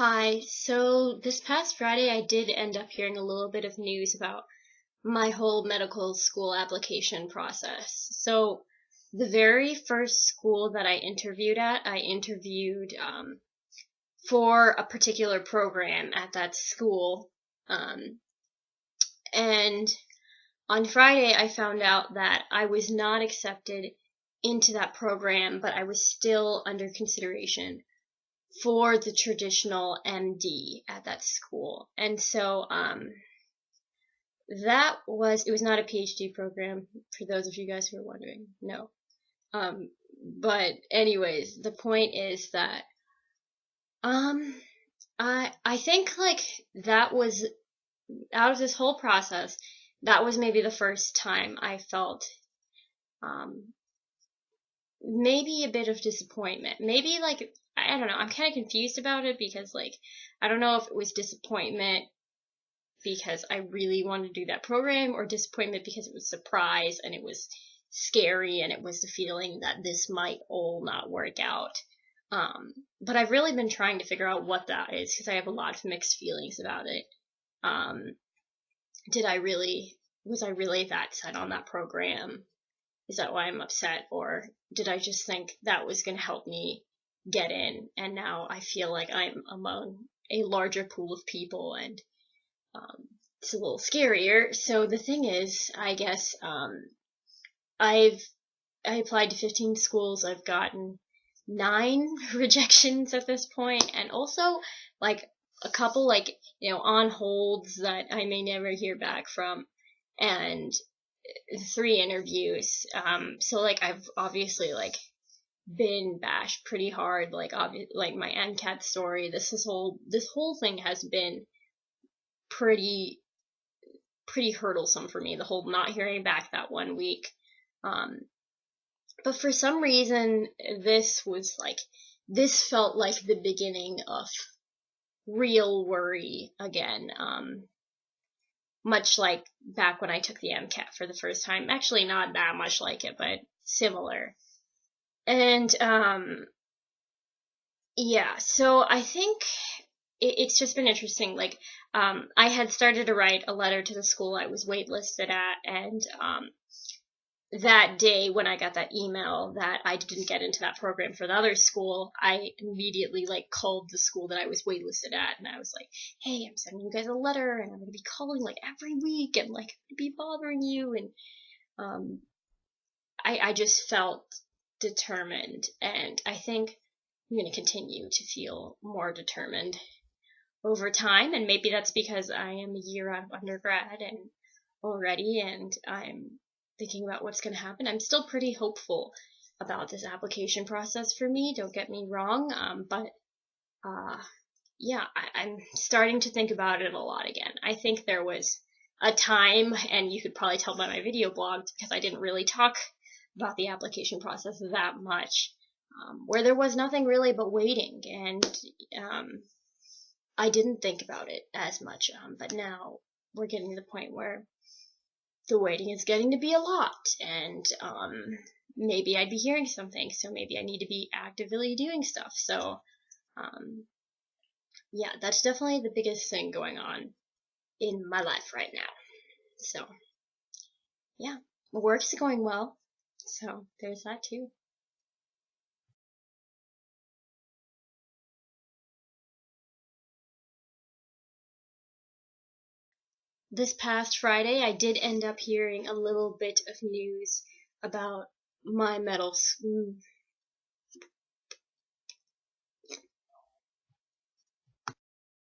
Hi, so this past Friday I did end up hearing a little bit of news about my whole medical school application process. So, the very first school that I interviewed at, I interviewed for a particular program at that school. Um, and on Friday, I found out that I was not accepted into that program, but I was still under consideration for the traditional MD at that school. And so it was not a PhD program for those of you guys who are wondering. No. Um but anyways, the point is that um I think like that was out of this whole process, that was maybe the first time I felt um maybe a bit of disappointment. Maybe like I don't know, I'm kind of confused about it because like I don't know if it was disappointment because I really wanted to do that program or disappointment because it was a surprise and it was scary and it was the feeling that this might all not work out. But I've really been trying to figure out what that is because I have a lot of mixed feelings about it. Um, was I really that set on that program? Is that why I'm upset? Or did I just think that was going to help me get in? And now I feel like I'm among a larger pool of people and um, it's a little scarier. So the thing is, I guess I've I applied to 15 schools. I've gotten 9 rejections at this point, and also like a couple like on holds that I may never hear back from, and 3 interviews. So like I've obviously like been bashed pretty hard. Like my NCAT story. This whole thing has been pretty hurdlesome for me, the whole not hearing back that one week. Um, but for some reason, this felt like the beginning of real worry again. Much like back when I took the MCAT for the first time. Actually, not that much like it, but similar. And, yeah, so I think it's just been interesting. Like, I had started to write a letter to the school I was waitlisted at, and that day when I got that email that I didn't get into that program for the other school, I immediately like called the school that I was waitlisted at, and I was like, "Hey, I'm sending you guys a letter, and I'm gonna be calling like every week, and like be bothering you." And um, I just felt determined, and I think I'm gonna continue to feel more determined over time, and maybe that's because I am a year out of undergrad and already, and I'm thinking about what's going to happen. I'm still pretty hopeful about this application process for me. Don't get me wrong, but uh, yeah, I'm starting to think about it a lot again. I think there was a time, and you could probably tell by my video blog because I didn't really talk about the application process that much, where there was nothing really but waiting, and I didn't think about it as much, but now we're getting to the point where the waiting is getting to be a lot, and maybe I'd be hearing something, so maybe I need to be actively doing stuff. So, yeah, that's definitely the biggest thing going on in my life right now. So, yeah, work's going well, so there's that too. This past Friday, I did end up hearing a little bit of news about my